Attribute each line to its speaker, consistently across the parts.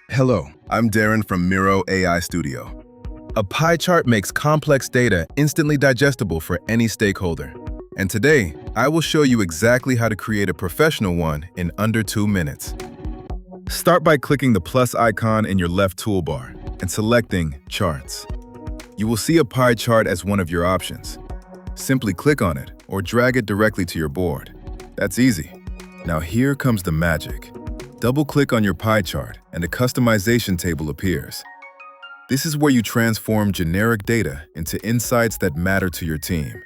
Speaker 1: Hello, I'm Darren from Miro AI Studio. A pie chart makes complex data instantly digestible for any stakeholder. And today, I will show you exactly how to create a professional one in under 2 minutes. Start by clicking the plus icon in your left toolbar and selecting Charts. You will see a pie chart as one of your options. Simply click on it or drag it directly to your board. That's easy. Now here comes the magic. Double-click on your pie chart and a customization table appears. This is where you transform generic data into insights that matter to your team.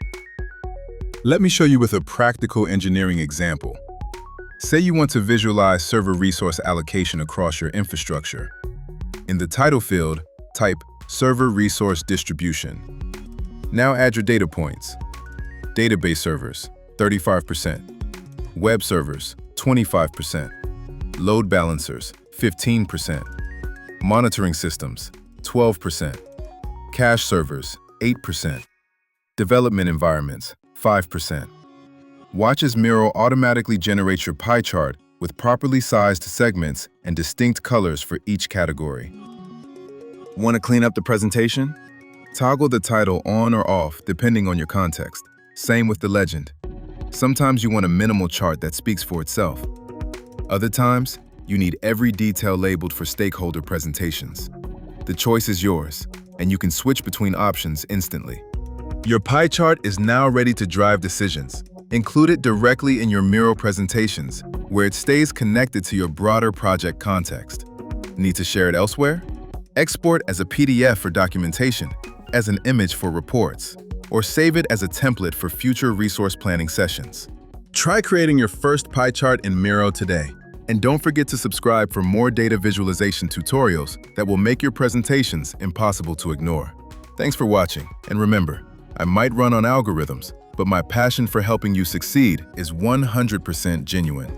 Speaker 1: Let me show you with a practical engineering example. Say you want to visualize server resource allocation across your infrastructure. In the title field, type Server Resource Distribution. Now add your data points. Database servers, 35%. Web servers, 25%. Load balancers, 15%. Monitoring systems, 12%. Cache servers, 8%. Development environments, 5%. Watch as Miro automatically generates your pie chart with properly sized segments and distinct colors for each category. Want to clean up the presentation? Toggle the title on or off depending on your context. Same with the legend. Sometimes you want a minimal chart that speaks for itself. Other times, you need every detail labeled for stakeholder presentations. The choice is yours, and you can switch between options instantly. Your pie chart is now ready to drive decisions. Include it directly in your Miro presentations, where it stays connected to your broader project context. Need to share it elsewhere? Export as a PDF for documentation, as an image for reports, or save it as a template for future resource planning sessions. Try creating your first pie chart in Miro today. And don't forget to subscribe for more data visualization tutorials that will make your presentations impossible to ignore. Thanks for watching, and remember, I might run on algorithms, but my passion for helping you succeed is 100% genuine.